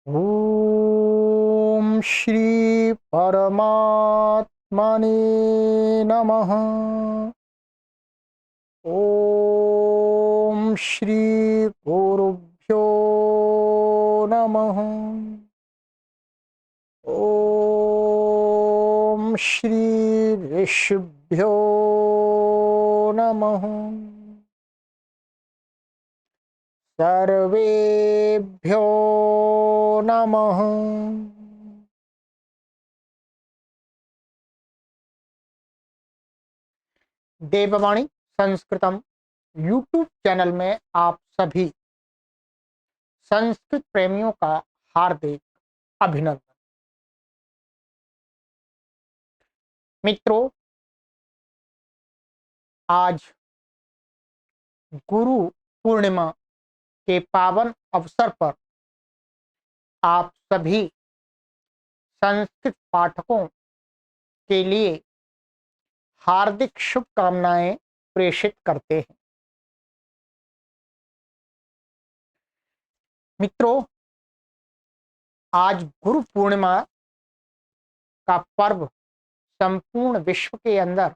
ओम श्री परमात्मने नमः। ओम श्री गुरुभ्यो नमः। ओम श्री ऋषिभ्यो नमः। सर्वेभ्यो नमः। देववाणी संस्कृतम यूट्यूब चैनल में आप सभी संस्कृत प्रेमियों का हार्दिक अभिनंदन। मित्रों, आज गुरु पूर्णिमा के पावन अवसर पर आप सभी संस्कृत पाठकों के लिए हार्दिक शुभकामनाएं प्रेषित करते हैं। मित्रों, आज गुरु पूर्णिमा का पर्व संपूर्ण विश्व के अंदर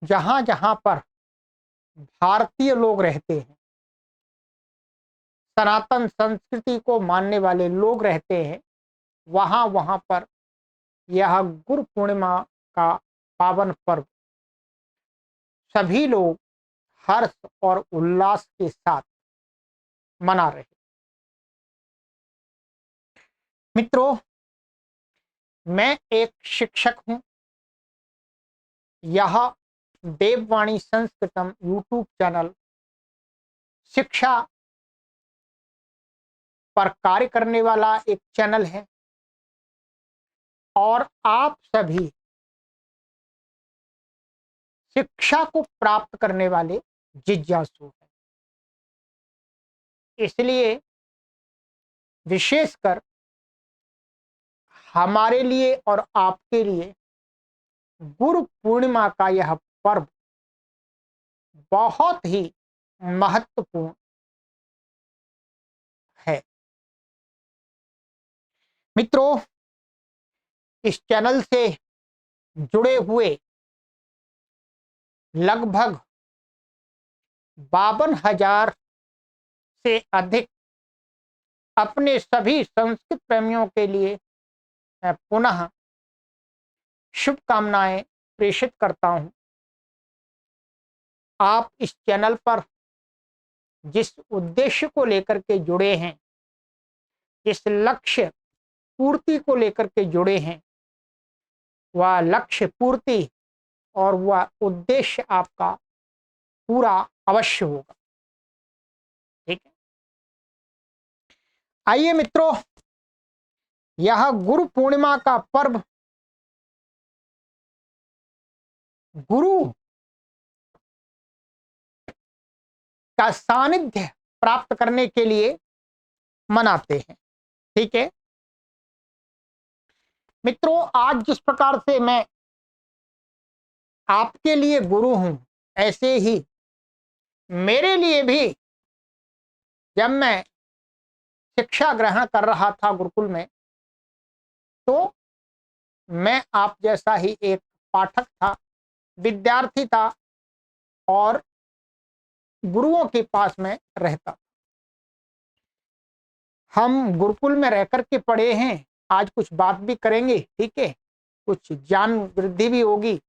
जहां जहां पर भारतीय लोग रहते हैं, सनातन संस्कृति को मानने वाले लोग रहते हैं, वहां वहां पर यह गुरु पूर्णिमा का पावन पर्व सभी लोग हर्ष और उल्लास के साथ मना रहे। मित्रों, मैं एक शिक्षक हूं। यह देववाणी संस्कृतम यूट्यूब चैनल शिक्षा पर कार्य करने वाला एक चैनल है और आप सभी शिक्षा को प्राप्त करने वाले जिज्ञासु हैं। इसलिए विशेषकर हमारे लिए और आपके लिए गुरु पूर्णिमा का यह पर्व बहुत ही महत्वपूर्ण है। मित्रों, इस चैनल से जुड़े हुए लगभग 52,000 से अधिक अपने सभी संस्कृत प्रेमियों के लिए मैं पुनः शुभकामनाएं प्रेषित करता हूं। आप इस चैनल पर जिस उद्देश्य को लेकर के जुड़े हैं, जिस लक्ष्य पूर्ति को लेकर के जुड़े हैं, वह लक्ष्य पूर्ति और वह उद्देश्य आपका पूरा अवश्य होगा। ठीक है, आइए मित्रों, यह गुरु पूर्णिमा का पर्व गुरु का सानिध्य प्राप्त करने के लिए मनाते हैं। ठीक है मित्रों, आज जिस प्रकार से मैं आपके लिए गुरु हूं, ऐसे ही मेरे लिए भी जब मैं शिक्षा ग्रहण कर रहा था गुरुकुल में, तो मैं आप जैसा ही एक पाठक था, विद्यार्थी था और गुरुओं के पास में रहता। हम गुरुकुल में रह करके पढ़े हैं। आज कुछ बात भी करेंगे, ठीक है, कुछ ज्ञान वृद्धि भी होगी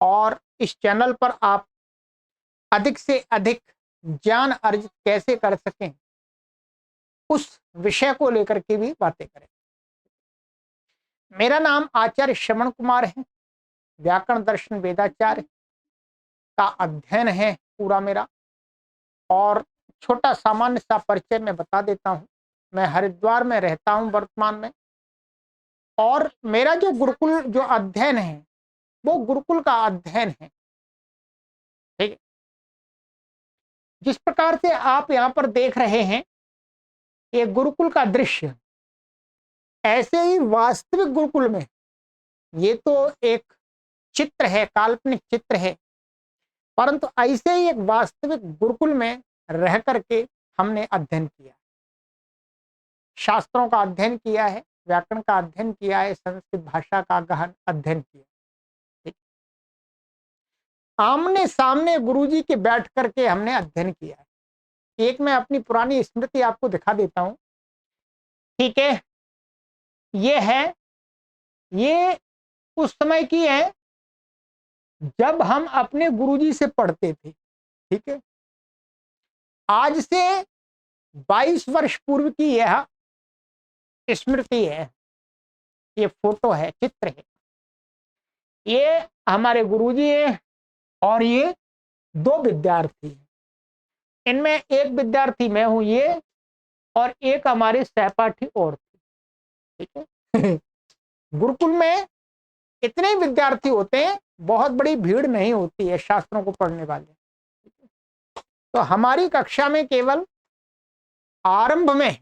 और इस चैनल पर आप अधिक से अधिक ज्ञान अर्जित कैसे कर सकें, उस विषय को लेकर के भी बातें करें। मेरा नाम आचार्य श्रवण कुमार है। व्याकरण दर्शन वेदाचार्य का अध्ययन है पूरा मेरा। और छोटा सामान्य सा परिचय मैं बता देता हूं। मैं हरिद्वार में रहता हूं वर्तमान में, और मेरा जो गुरुकुल जो अध्ययन है वो गुरुकुल का अध्ययन है। ठीक है, जिस प्रकार से आप यहाँ पर देख रहे हैं ये गुरुकुल का दृश्य, ऐसे ही वास्तविक गुरुकुल में, ये तो एक चित्र है, काल्पनिक चित्र है, परंतु ऐसे ही एक वास्तविक गुरुकुल में रह करके हमने अध्ययन किया। शास्त्रों का अध्ययन किया है, व्याकरण का अध्ययन किया है, संस्कृत भाषा का गहन अध्ययन किया। ठीक, आमने सामने गुरुजी के बैठ करके हमने अध्ययन किया है। एक मैं अपनी पुरानी स्मृति आपको दिखा देता हूं। ठीक है, ये है, ये उस समय की है जब हम अपने गुरुजी से पढ़ते थे। ठीक है, आज से 22 वर्ष पूर्व की यह स्मृति है, ये फोटो है, चित्र है। ये हमारे गुरुजी है और ये दो विद्यार्थी हैं। इनमें एक विद्यार्थी मैं हूं ये, और एक हमारे सहपाठी और थे। ठीक है गुरुकुल में इतने विद्यार्थी होते हैं, बहुत बड़ी भीड़ नहीं होती है शास्त्रों को पढ़ने वाले। तो हमारी कक्षा में केवल आरंभ में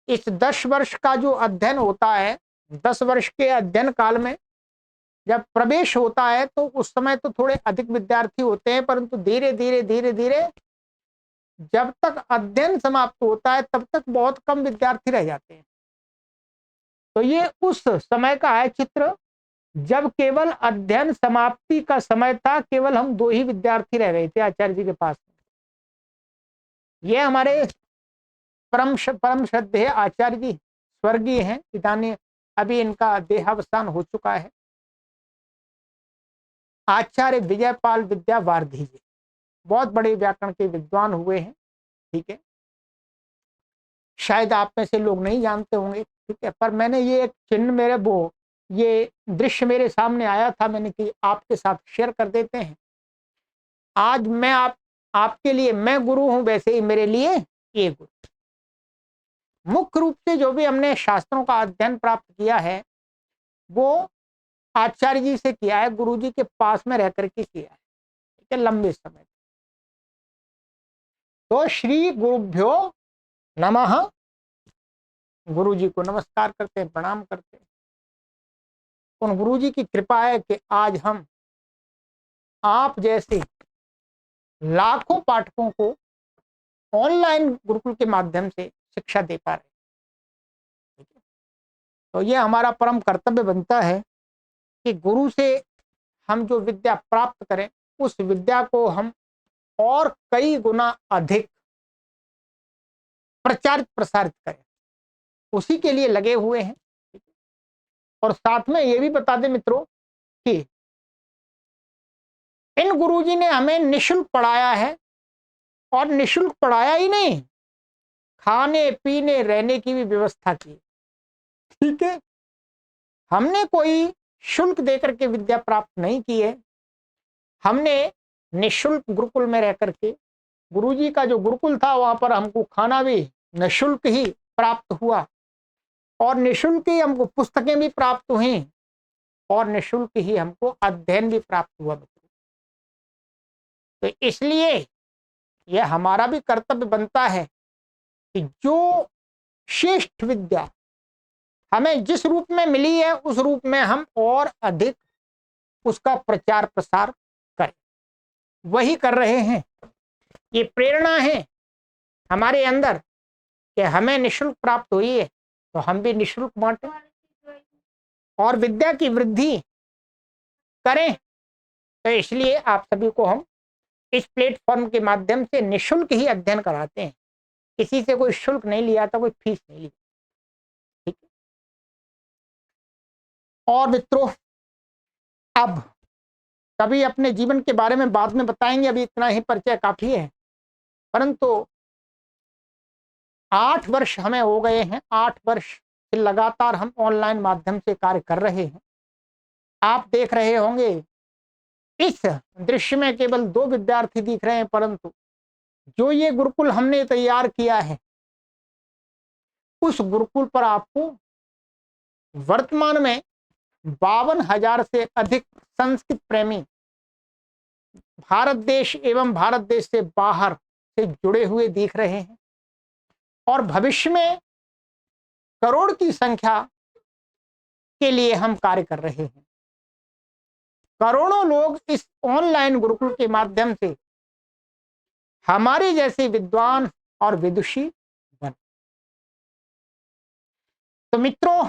इस 10 वर्ष का जो अध्ययन होता है, 10 वर्ष के अध्ययन काल में जब प्रवेश होता है तो उस समय तो थोड़े अधिक विद्यार्थी होते हैं, परंतु धीरे धीरे धीरे धीरे जब तक अध्ययन समाप्त होता है तब तक बहुत कम विद्यार्थी रह जाते हैं। तो ये उस समय का है चित्र जब केवल अध्ययन समाप्ति का समय था, केवल हम 2 ही विद्यार्थी रह गए थे आचार्य जी के पास। ये हमारे परम श्रद्धेय आचार्य जी स्वर्गीय हैं, इदानी अभी इनका देहावसान हो चुका है। आचार्य विजयपाल विद्यावारिधि जी बहुत बड़े व्याकरण के विद्वान हुए हैं। ठीक है, शायद आप में से लोग नहीं जानते होंगे। ठीक है, पर मैंने ये एक चिन्ह मेरे वो ये दृश्य मेरे सामने आया था, मैंने कि आपके साथ शेयर कर देते हैं। आज मैं आपके लिए मैं गुरु हूं, वैसे ही मेरे लिए ये गुरु। मुख्य रूप से जो भी हमने शास्त्रों का अध्ययन प्राप्त किया है वो आचार्य जी से किया है, गुरु जी के पास में रह करके किया है। ठीक है, लंबे समय। तो श्री गुरुभ्यो नमः, गुरु जी को नमस्कार करते हैं, प्रणाम करते हैं। उन गुरु जी की कृपा है कि आज हम आप जैसे लाखों पाठकों को ऑनलाइन गुरुकुल के माध्यम से शिक्षा दे पा रहे हैं। तो ये हमारा परम कर्तव्य बनता है कि गुरु से हम जो विद्या प्राप्त करें उस विद्या को हम और कई गुना अधिक प्रचारित प्रसारित करें, उसी के लिए लगे हुए हैं। और साथ में ये भी बता दें मित्रों कि इन गुरुजी ने हमें निःशुल्क पढ़ाया है, और निःशुल्क पढ़ाया ही नहीं, खाने पीने रहने की भी व्यवस्था की। ठीक है, हमने कोई शुल्क देकर के विद्या प्राप्त नहीं की है, हमने निःशुल्क गुरुकुल में रह करके, गुरुजी का जो गुरुकुल था वहां पर हमको खाना भी निःशुल्क ही प्राप्त हुआ, और निःशुल्क ही हमको पुस्तकें भी प्राप्त हुई, और निःशुल्क ही हमको अध्ययन भी प्राप्त हुआ। तो इसलिए यह हमारा भी कर्तव्य बनता है कि जो श्रेष्ठ विद्या हमें जिस रूप में मिली है उस रूप में हम और अधिक उसका प्रचार प्रसार करें। वही कर रहे हैं। ये प्रेरणा है हमारे अंदर कि हमें निःशुल्क प्राप्त हुई है तो हम भी निःशुल्क बांटें और विद्या की वृद्धि करें। तो इसलिए आप सभी को हम इस प्लेटफॉर्म के माध्यम से निःशुल्क ही अध्ययन कराते हैं, किसी से कोई शुल्क नहीं लिया था, कोई फीस नहीं ली। ठीक है, और मित्रों अब कभी अपने जीवन के बारे में बाद में बताएंगे, अभी इतना ही परिचय काफी है। परंतु 8 वर्ष हमें हो गए हैं, 8 वर्ष से लगातार हम ऑनलाइन माध्यम से कार्य कर रहे हैं। आप देख रहे होंगे इस दृश्य में केवल 2 विद्यार्थी दिख रहे हैं, परंतु जो ये गुरुकुल हमने तैयार किया है उस गुरुकुल पर आपको वर्तमान में 52,000 से अधिक संस्कृत प्रेमी भारत देश एवं भारत देश से बाहर से जुड़े हुए दिख रहे हैं, और भविष्य में करोड़ की संख्या के लिए हम कार्य कर रहे हैं। करोड़ों लोग इस ऑनलाइन गुरुकुल के माध्यम से हमारे जैसे विद्वान और विदुषी बने। तो मित्रों,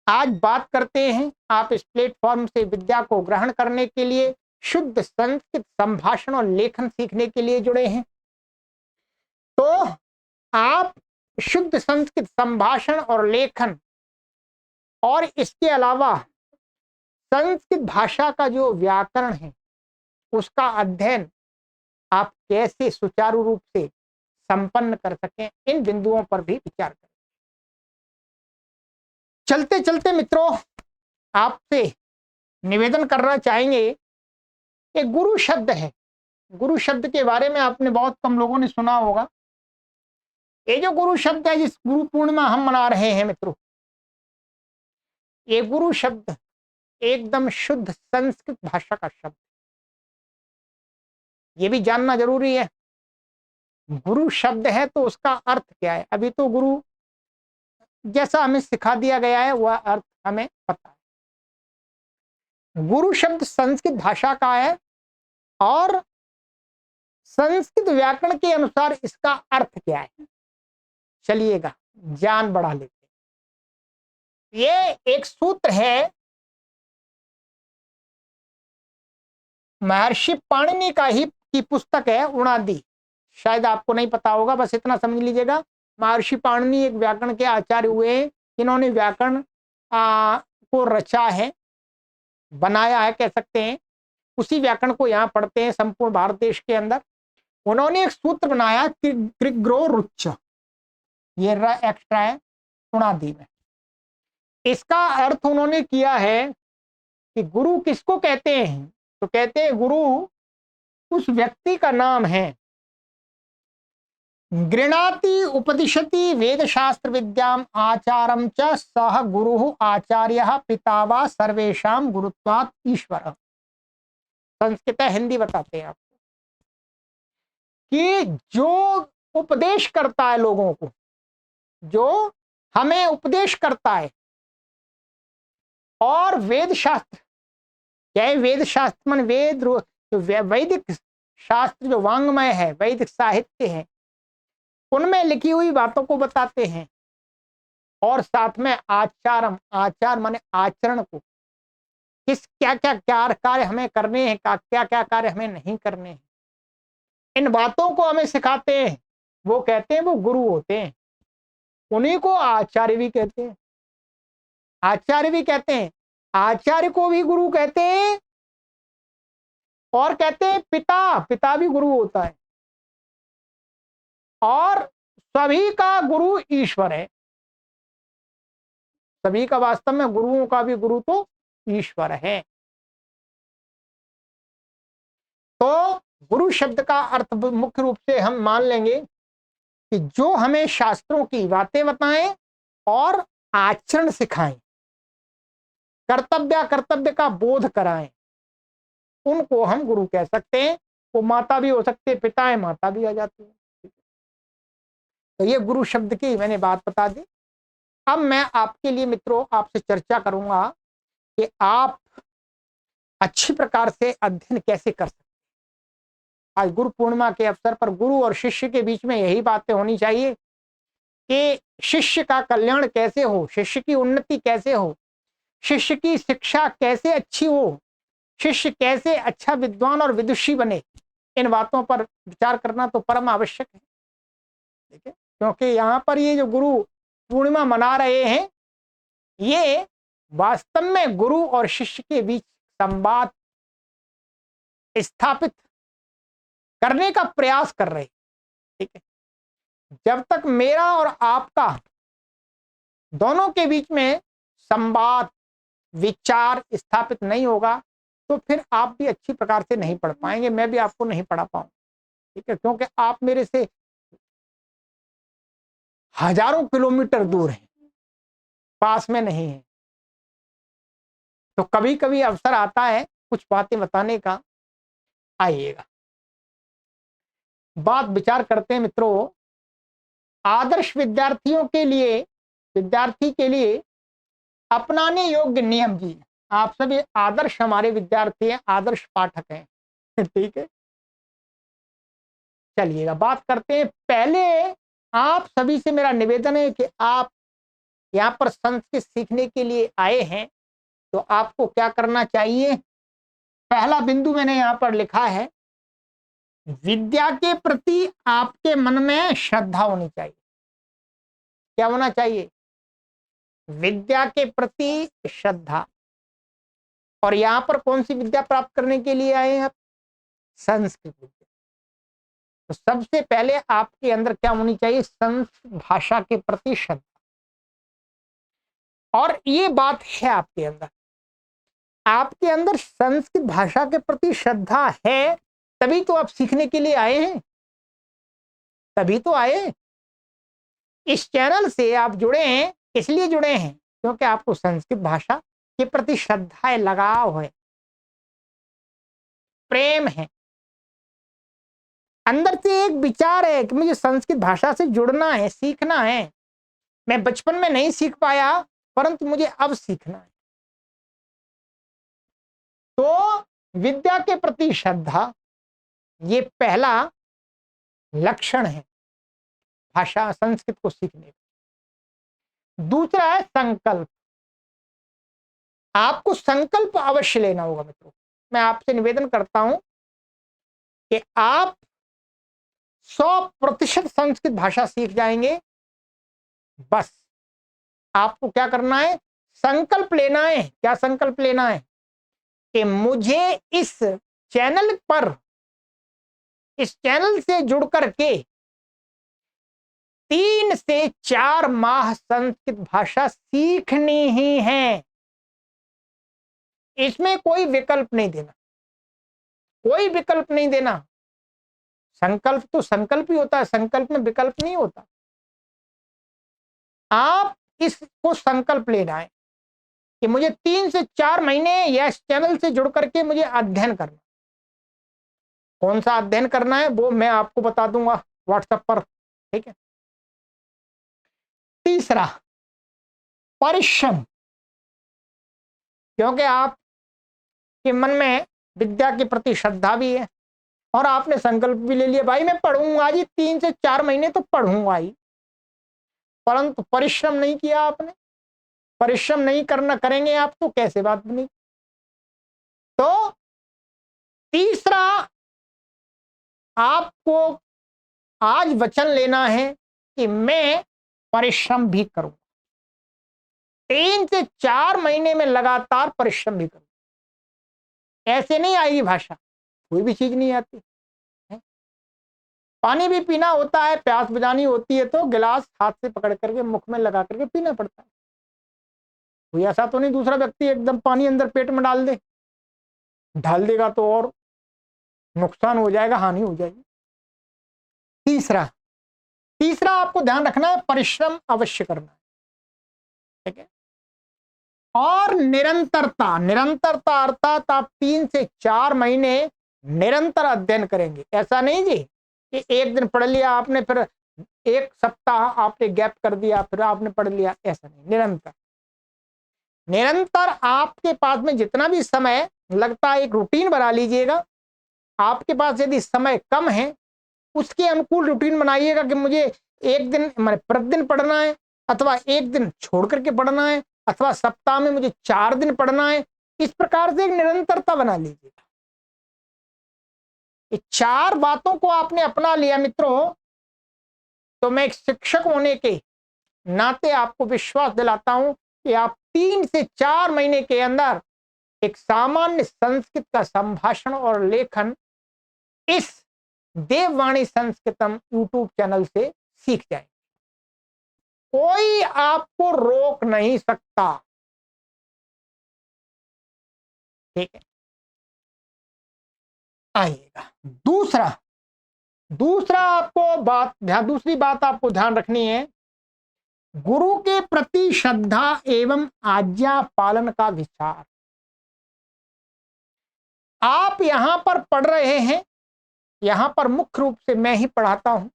आज बात करते हैं, आप इस प्लेटफॉर्म से विद्या को ग्रहण करने के लिए, शुद्ध संस्कृत संभाषण और लेखन सीखने के लिए जुड़े हैं। तो आप शुद्ध संस्कृत संभाषण और लेखन और इसके अलावा संस्कृत भाषा का जो व्याकरण है उसका अध्ययन आप कैसे सुचारू रूप से संपन्न कर सकें, इन बिंदुओं पर भी विचार करें। चलते चलते मित्रों, आपसे निवेदन करना चाहेंगे, एक गुरु शब्द है। गुरु शब्द के बारे में आपने बहुत कम लोगों ने सुना होगा। ये जो गुरु शब्द है, जिस गुरु पूर्णिमा हम मना रहे हैं मित्रों, ये गुरु शब्द एकदम शुद्ध संस्कृत भाषा का शब्द। ये भी जानना जरूरी है, गुरु शब्द है तो उसका अर्थ क्या है। अभी तो गुरु जैसा हमें सिखा दिया गया है वह अर्थ हमें पता है। गुरु शब्द संस्कृत भाषा का है और संस्कृत व्याकरण के अनुसार इसका अर्थ क्या है, चलिएगा ज्ञान बढ़ा लेते हैं। ये एक सूत्र है, महर्षि पाणिनि का ही की पुस्तक है उणादि। शायद आपको नहीं पता होगा, बस इतना समझ लीजिएगा। महर्षि पाणिनि एक व्याकरण के आचार्य हुए, जिन्होंने व्याकरण को रचा है, बनाया है कह सकते हैं। उसी व्याकरण को यहाँ पढ़ते हैं संपूर्ण भारत देश के अंदर। उन्होंने एक सूत्र बनाया कृग्रो रुच्च, ये एक्स्ट्रा है उणादि में। इसका अर्थ उन्होंने किया है कि गुरु किसको कहते हैं, तो कहते हैं गुरु उस व्यक्ति का नाम है गृणाति उपदिशति वेद शास्त्र विद्याम आचारम च सह गुरु आचार्य पिता वा सर्वेषां गुरुत्वात् ईश्वर। संस्कृत हिंदी बताते हैं आपको कि जो उपदेश करता है लोगों को, जो हमें उपदेश करता है, और वेद शास्त्र, क्या वेद शास्त्र मन वेद, जो वैदिक शास्त्र जो वांग्मय है, वैदिक साहित्य है, उनमें लिखी हुई बातों को बताते हैं। और साथ में आचारम, आचार माने आचरण को, किस क्या क्या कार्य हमें करने हैं, क्या क्या कार्य हमें नहीं करने हैं, इन बातों को हमें सिखाते हैं। वो कहते हैं वो गुरु होते हैं, उन्हीं को आचार्य भी कहते हैं। आचार्य भी कहते हैं, आचार्य को भी गुरु कहते हैं, और कहते हैं पिता, पिता भी गुरु होता है। और सभी का गुरु ईश्वर है, सभी का वास्तव में गुरुओं का भी गुरु तो ईश्वर है। तो गुरु शब्द का अर्थ मुख्य रूप से हम मान लेंगे कि जो हमें शास्त्रों की बातें बताएं और आचरण सिखाएं, कर्तव्य का बोध कराएं, उनको हम गुरु कह सकते हैं। वो माता भी हो सकते, पिता है, माता भी आ जाती है। तो ये गुरु शब्द की मैंने बात बता दी। अब मैं आपके लिए मित्रों आपसे चर्चा करूंगा कि आप अच्छी प्रकार से अध्ययन कैसे कर सकते हैं। आज गुरु पूर्णिमा के अवसर पर गुरु और शिष्य के बीच में यही बातें होनी चाहिए कि शिष्य का कल्याण कैसे हो, शिष्य की उन्नति कैसे हो, शिष्य की शिक्षा कैसे अच्छी हो, शिष्य कैसे अच्छा विद्वान और विदुषी बने। इन बातों पर विचार करना तो परम आवश्यक है, ठीक है। क्योंकि यहाँ पर ये जो गुरु पूर्णिमा मना रहे हैं, ये वास्तव में गुरु और शिष्य के बीच संवाद स्थापित करने का प्रयास कर रहे हैं, ठीक है। जब तक मेरा और आपका दोनों के बीच में संवाद विचार स्थापित नहीं होगा, तो फिर आप भी अच्छी प्रकार से नहीं पढ़ पाएंगे, मैं भी आपको नहीं पढ़ा पाऊंगा, ठीक है। क्योंकि आप मेरे से हजारों किलोमीटर दूर हैं, पास में नहीं है। तो कभी कभी अवसर आता है कुछ बातें बताने का, आइएगा बात विचार करते हैं मित्रों। आदर्श विद्यार्थियों के लिए, विद्यार्थी के लिए अपनाने योग्य नियम जी। आप सभी आदर्श हमारे विद्यार्थी हैं, आदर्श पाठक हैं, ठीक है। चलिएगा बात करते हैं। पहले आप सभी से मेरा निवेदन है कि आप यहाँ पर संस्कृत सीखने के लिए आए हैं तो आपको क्या करना चाहिए? पहला बिंदु मैंने यहाँ पर लिखा है, विद्या के प्रति आपके मन में श्रद्धा होनी चाहिए। क्या होना चाहिए? विद्या के प्रति श्रद्धा। और यहां पर कौन सी विद्या प्राप्त करने के लिए आए हैं आप? संस्कृत विद्या। तो सबसे पहले आपके अंदर क्या होनी चाहिए? संस्कृत भाषा के प्रति श्रद्धा। और ये बात है आपके अंदर, आपके अंदर संस्कृत भाषा के प्रति श्रद्धा है, तभी तो आप सीखने के लिए आए हैं, तभी तो आए। इस चैनल से आप जुड़े हैं, इसलिए जुड़े हैं क्योंकि आपको संस्कृत भाषा के प्रति श्रद्धा है, लगाव है, प्रेम है, अंदर से एक विचार है कि मुझे संस्कृत भाषा से जुड़ना है, सीखना है। मैं बचपन में नहीं सीख पाया, परंतु मुझे अब सीखना है। तो विद्या के प्रति श्रद्धा, ये पहला लक्षण है भाषा संस्कृत को सीखने का। दूसरा है संकल्प। आपको संकल्प अवश्य लेना होगा मित्रों। मैं आपसे निवेदन करता हूं कि आप 100% संस्कृत भाषा सीख जाएंगे। बस आपको क्या करना है? संकल्प लेना है। क्या संकल्प लेना है? कि मुझे इस चैनल पर, इस चैनल से जुड़ करके 3 से 4 माह संस्कृत भाषा सीखनी ही है। इसमें कोई विकल्प नहीं देना, कोई विकल्प नहीं देना। संकल्प तो संकल्प ही होता है, संकल्प में विकल्प नहीं होता। आप इसको संकल्प लेना है कि मुझे 3 से 4 महीने या इस चैनल से जुड़ करके मुझे अध्ययन करना। कौन सा अध्ययन करना है वो मैं आपको बता दूंगा व्हाट्सएप पर, ठीक है। तीसरा, परिश्रम। क्योंकि आपके मन में विद्या के प्रति श्रद्धा भी है और आपने संकल्प भी ले लिया, भाई मैं पढ़ूंगा जी, 3 से 4 महीने तो पढ़ूंगा ही, परंतु परिश्रम नहीं किया आपने। परिश्रम नहीं करेंगे आप तो कैसे बात बनेगी? तो तीसरा, आपको आज वचन लेना है कि मैं परिश्रम भी करूंगा। 3 से 4 महीने में लगातार परिश्रम भी करूंगा। ऐसे नहीं आएगी भाषा, कोई भी चीज नहीं आती है। पानी भी पीना होता है, प्यास बुझानी होती है तो गिलास हाथ से पकड़ करके मुख में लगा करके पीना पड़ता है। कोई ऐसा तो नहीं दूसरा व्यक्ति एकदम पानी अंदर पेट में डाल दे, डाल देगा तो और नुकसान हो जाएगा, हानि हो जाएगी। तीसरा आपको ध्यान रखना है, परिश्रम अवश्य करना है, ठीक है। और निरंतरता अर्थात आप 3 से 4 महीने निरंतर अध्ययन करेंगे। ऐसा नहीं जी कि एक दिन पढ़ लिया आपने, फिर 1 सप्ताह आपने गैप कर दिया, फिर आपने पढ़ लिया, ऐसा नहीं। निरंतर आपके पास में जितना भी समय लगता है एक रूटीन बना लीजिएगा। आपके पास यदि समय कम है, उसके अनुकूल रूटीन बनाइएगा कि मुझे एक दिन मैंने प्रतिदिन पढ़ना है, अथवा एक दिन छोड़ करके पढ़ना है, अथवा सप्ताह में मुझे 4 दिन पढ़ना है। इस प्रकार से एक निरंतरता बना लीजिएगा। ये 4 बातों को आपने अपना लिया मित्रों, तो मैं एक शिक्षक होने के नाते आपको विश्वास दिलाता हूं कि आप 3 से 4 महीने के अंदर एक सामान्य संस्कृत का संभाषण और लेखन इस देववाणी संस्कृतम यूट्यूब चैनल से सीख जाएंगे। कोई आपको रोक नहीं सकता, ठीक है। आइएगा दूसरा आपको दूसरी बात आपको ध्यान रखनी है, गुरु के प्रति श्रद्धा एवं आज्ञा पालन का विचार। आप यहां पर पढ़ रहे हैं, यहां पर मुख्य रूप से मैं ही पढ़ाता हूं,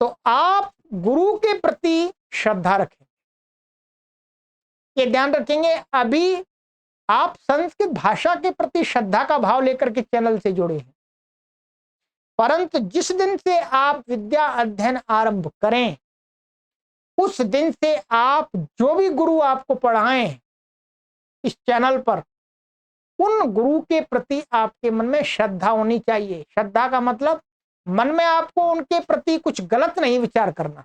तो आप गुरु के प्रति श्रद्धा रखें। ये ध्यान रखेंगे, अभी आप संस्कृत भाषा के प्रति श्रद्धा का भाव लेकर के चैनल से जुड़े हैं, परंतु जिस दिन से आप विद्या अध्ययन आरंभ करें, उस दिन से आप जो भी गुरु आपको पढ़ाएं इस चैनल पर, उन गुरु के प्रति आपके मन में श्रद्धा होनी चाहिए। श्रद्धा का मतलब मन में आपको उनके प्रति कुछ गलत नहीं विचार करना।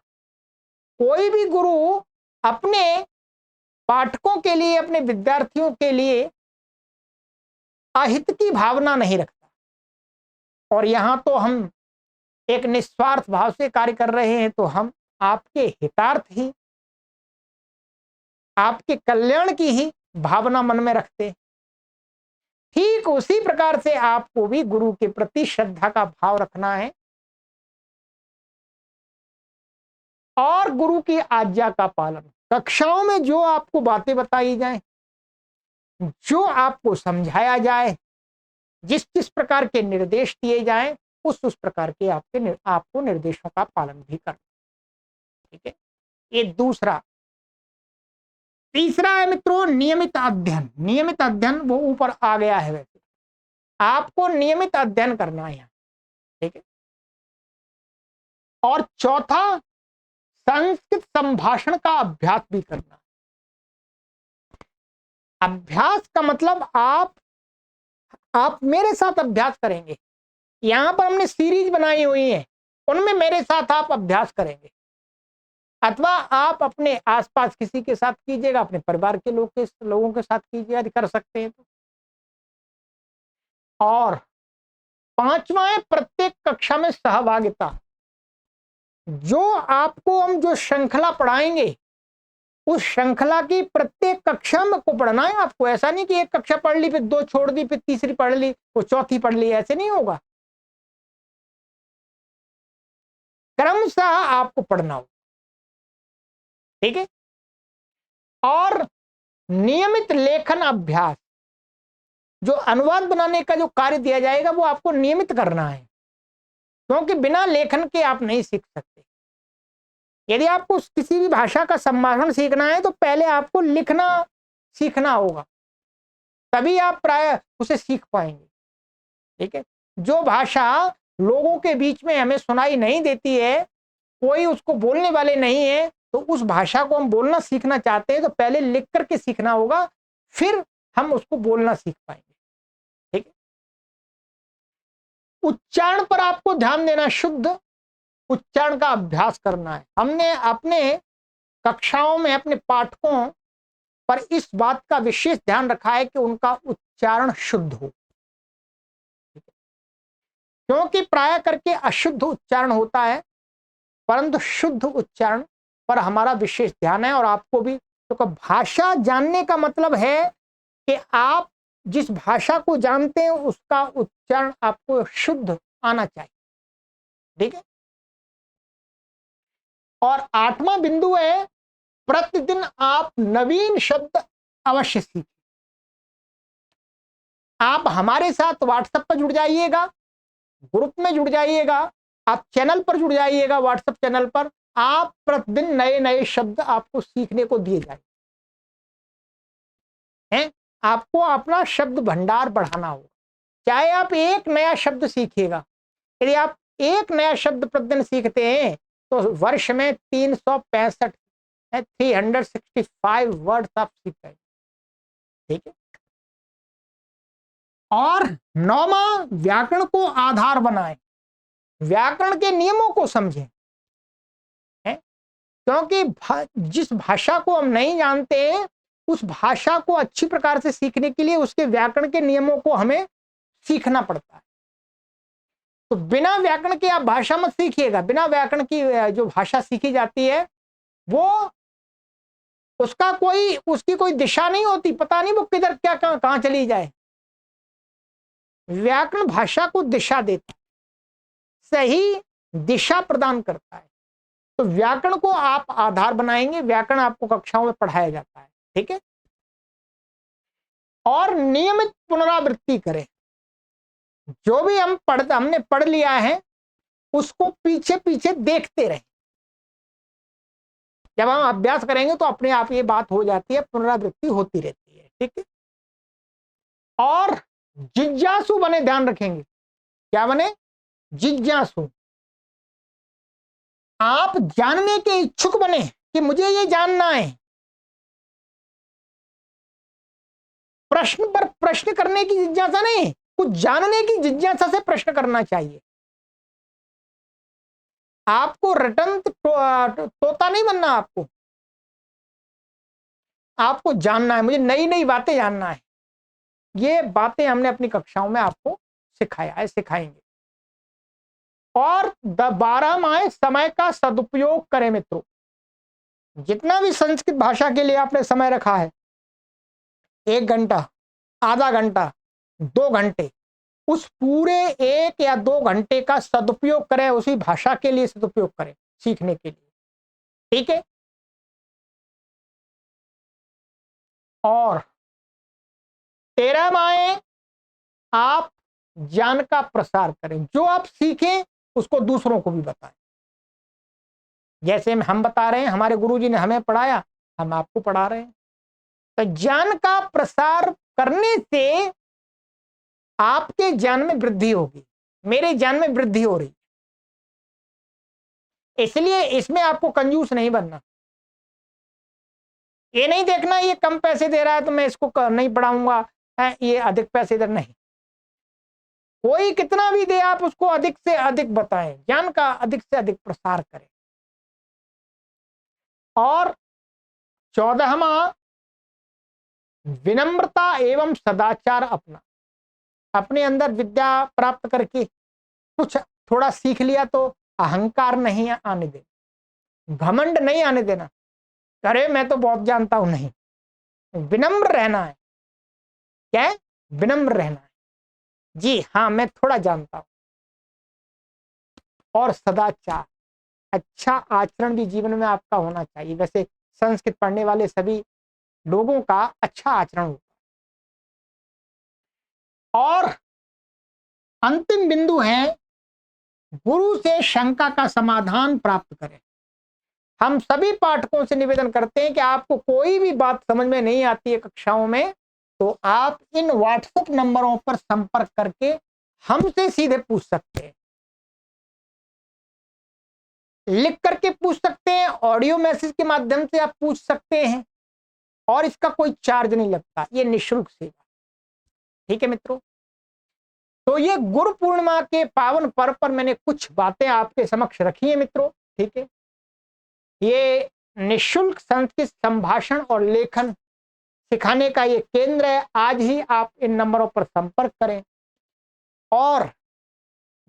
कोई भी गुरु अपने पाठकों के लिए, अपने विद्यार्थियों के लिए अहित की भावना नहीं रखता। और यहां तो हम एक निस्वार्थ भाव से कार्य कर रहे हैं, तो हम आपके हितार्थ ही, आपके कल्याण की ही भावना मन में रखते हैं। ठीक उसी प्रकार से आपको भी गुरु के प्रति श्रद्धा का भाव रखना है और गुरु की आज्ञा का पालन। कक्षाओं में जो आपको बातें बताई जाएं, जो आपको समझाया जाए, जिस जिस प्रकार के निर्देश दिए जाएं, उस प्रकार के आपको निर्देशों का पालन भी करना। ठीक है, ये दूसरा। तीसरा है मित्रों नियमित अध्ययन। नियमित अध्ययन वो ऊपर आ गया है, वैसे आपको नियमित अध्ययन करना है। ठीक है, और चौथा संस्कृत संभाषण का अभ्यास भी करना। अभ्यास का मतलब आप मेरे साथ अभ्यास करेंगे। यहां पर हमने सीरीज बनाई हुई है, उनमें मेरे साथ आप अभ्यास करेंगे, अथवा आप अपने आसपास किसी के साथ कीजिएगा, अपने परिवार के लोगों के साथ कीजिएगा, कर सकते हैं तो। और पांचवा है प्रत्येक कक्षा में सहभागिता। जो आपको हम जो श्रृंखला पढ़ाएंगे, उस श्रृंखला की प्रत्येक कक्षा में को पढ़ना है आपको। ऐसा नहीं कि एक कक्षा पढ़ ली, फिर दो छोड़ दी, फिर तीसरी पढ़ ली, वो चौथी पढ़ ली, ऐसे नहीं होगा। क्रमशः आपको पढ़ना होगा। ठीक है, और नियमित लेखन अभ्यास, जो अनुवाद बनाने का जो कार्य दिया जाएगा वो आपको नियमित करना है, क्योंकि बिना लेखन के आप नहीं सीख सकते। यदि आपको किसी भी भाषा का संभाषण सीखना है तो पहले आपको लिखना सीखना होगा, तभी आप प्राय उसे सीख पाएंगे। ठीक है, जो भाषा लोगों के बीच में हमें सुनाई नहीं देती है, कोई उसको बोलने वाले नहीं है, तो उस भाषा को हम बोलना सीखना चाहते हैं तो पहले लिख करके सीखना होगा, फिर हम उसको बोलना सीख पाएंगे। ठीक है, उच्चारण पर आपको ध्यान देना, शुद्ध उच्चारण का अभ्यास करना है। हमने अपने कक्षाओं में अपने पाठकों पर इस बात का विशेष ध्यान रखा है कि उनका उच्चारण शुद्ध हो, क्योंकि प्राय करके अशुद्ध उच्चारण होता है, परंतु शुद्ध उच्चारण पर हमारा विशेष ध्यान है। और आपको भी, तो भाषा जानने का मतलब है कि आप जिस भाषा को जानते हैं उसका उच्चारण आपको शुद्ध आना चाहिए। ठीक है, और आठवां बिंदु है प्रतिदिन आप नवीन शब्द अवश्य सीखें। आप हमारे साथ व्हाट्सएप पर जुड़ जाइएगा, ग्रुप में जुड़ जाइएगा, आप चैनल पर जुड़ जाइएगा, व्हाट्सएप चैनल पर आप प्रतिदिन नए नए शब्द आपको सीखने को दिए जाएंगे। आपको अपना शब्द भंडार बढ़ाना होगा। चाहे आप एक नया शब्द सीखिएगा, यदि आप एक नया शब्द प्रतिदिन सीखते हैं तो वर्ष में 365 365 वर्ड्स आप सीख गए। ठीक है, और नौवां व्याकरण को आधार बनाएं। व्याकरण के नियमों को समझें, क्योंकि जिस भाषा को हम नहीं जानते हैं उस भाषा को अच्छी प्रकार से सीखने के लिए उसके व्याकरण के नियमों को हमें सीखना पड़ता है। तो बिना व्याकरण के आप भाषा मत सीखिएगा। बिना व्याकरण की जो भाषा सीखी जाती है वो उसकी कोई दिशा नहीं होती, पता नहीं वो किधर क्या कहां चली जाए। व्याकरण भाषा को दिशा देता है, सही दिशा प्रदान करता है। तो व्याकरण को आप आधार बनाएंगे, व्याकरण आपको कक्षाओं में पढ़ाया जाता है। ठीक है, और नियमित पुनरावृत्ति करें। जो भी हमने पढ़ लिया है उसको पीछे पीछे देखते रहें। जब हम अभ्यास करेंगे तो अपने आप ये बात हो जाती है, पुनरावृत्ति होती रहती है। ठीक है, और जिज्ञासु बने, ध्यान रखेंगे। क्या बने? जिज्ञासु। आप जानने के इच्छुक बने, कि मुझे ये जानना है। प्रश्न पर प्रश्न करने की जिज्ञासा नहीं, कुछ जानने की जिज्ञासा से प्रश्न करना चाहिए। आपको रटन तोता नहीं बनना, आपको जानना है, मुझे नई नई बातें जानना है। ये बातें हमने अपनी कक्षाओं में आपको सिखाया है, सिखाएंगे। और 12 माह समय का सदुपयोग करें मित्रों। जितना भी संस्कृत भाषा के लिए आपने समय रखा है, 1 घंटा, आधा घंटा, 2 घंटे, उस पूरे 1 या 2 घंटे का सदुपयोग करें, उसी भाषा के लिए सदुपयोग करें, सीखने के लिए। ठीक है। और 13 माह आप ज्ञान का प्रसार करें, जो आप सीखें उसको दूसरों को भी बताएं। जैसे हम बता रहे हैं, हमारे गुरुजी ने हमें पढ़ाया, हम आपको पढ़ा रहे हैं। तो ज्ञान का प्रसार करने से आपके ज्ञान में वृद्धि होगी, मेरे ज्ञान में वृद्धि हो रही। इसलिए इसमें आपको कंजूस नहीं बनना। ये नहीं देखना ये कम पैसे दे रहा है तो मैं इसको नहीं पढ़ाऊंगा, ये अधिक पैसे दे, नहीं। कोई कितना भी दे, आप उसको अधिक से अधिक बताएं, ज्ञान का अधिक से अधिक प्रसार करें। और 14वां, विनम्रता एवं सदाचार अपना। अपने अंदर विद्या प्राप्त करके कुछ थोड़ा सीख लिया तो अहंकार नहीं आने देना, घमंड नहीं आने देना, अरे मैं तो बहुत जानता हूं, नहीं। विनम्र रहना है। क्या है? विनम्र रहना है। जी हाँ, मैं थोड़ा जानता हूं। और सदाचार, अच्छा आचरण भी जीवन में आपका होना चाहिए। वैसे संस्कृत पढ़ने वाले सभी लोगों का अच्छा आचरण होता है। और अंतिम बिंदु है, गुरु से शंका का समाधान प्राप्त करें। हम सभी पाठकों से निवेदन करते हैं कि आपको कोई भी बात समझ में नहीं आती है कक्षाओं में, तो आप इन व्हाट्सएप नंबरों पर संपर्क करके हमसे सीधे पूछ सकते हैं। लिख करके पूछ सकते हैं, ऑडियो मैसेज के माध्यम से आप पूछ सकते हैं, और इसका कोई चार्ज नहीं लगता, ये निःशुल्क सेवा। ठीक है मित्रों। तो ये गुरु पूर्णिमा के पावन पर्व पर मैंने कुछ बातें आपके समक्ष रखी है मित्रों। ठीक है। ये निःशुल्क संस्कृत संभाषण और लेखन सिखाने का ये केंद्र है। आज ही आप इन नंबरों पर संपर्क करें। और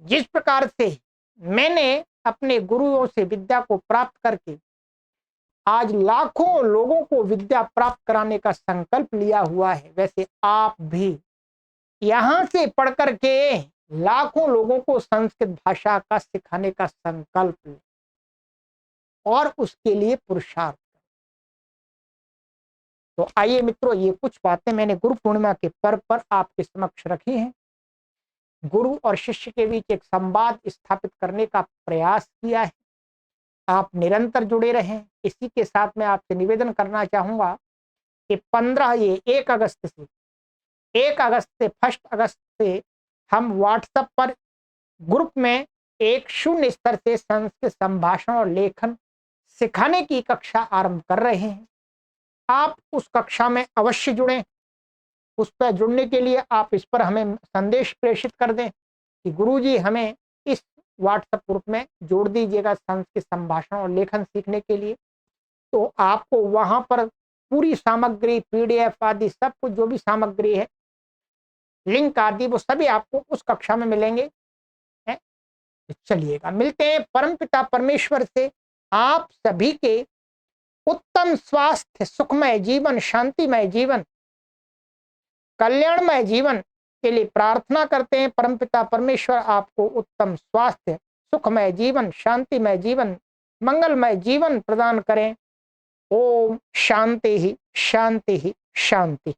जिस प्रकार से मैंने अपने गुरुओं से विद्या को प्राप्त करके आज लाखों लोगों को विद्या प्राप्त कराने का संकल्प लिया हुआ है, वैसे आप भी यहां से पढ़ करके लाखों लोगों को संस्कृत भाषा का सिखाने का संकल्प लें और उसके लिए पुरुषार्थ। तो आइए मित्रों, ये कुछ बातें मैंने गुरु पूर्णिमा के पर्व पर आपके समक्ष रखी हैं। गुरु और शिष्य के बीच एक संवाद स्थापित करने का प्रयास किया है। आप निरंतर जुड़े रहें। इसी के साथ मैं आपसे निवेदन करना चाहूंगा कि 1 अगस्त से 1 अगस्त से हम व्हाट्सएप पर ग्रुप में एक 0 स्तर से संस्कृत संभाषण और लेखन सिखाने की कक्षा आरंभ कर रहे हैं। आप उस कक्षा में अवश्य जुड़ें। उस पर जुड़ने के लिए आप इस पर हमें संदेश प्रेषित कर दें कि गुरुजी हमें इस व्हाट्सएप ग्रुप में जोड़ दीजिएगा संस्कृत संभाषण और लेखन सीखने के लिए। तो आपको वहां पर पूरी सामग्री, पीडीएफ आदि सब कुछ जो भी सामग्री है, लिंक आदि, वो सभी आपको उस कक्षा में मिलेंगे। तो चलिएगा, मिलते हैं परमपिता परमेश्वर से आप सभी के उत्तम स्वास्थ्य, सुखमय जीवन, शांतिमय जीवन, कल्याणमय जीवन के लिए प्रार्थना करते हैं। परमपिता परमेश्वर आपको उत्तम स्वास्थ्य, सुखमय जीवन, शांतिमय जीवन, मंगलमय जीवन प्रदान करें। ओम शांति ही शांति ही शांति।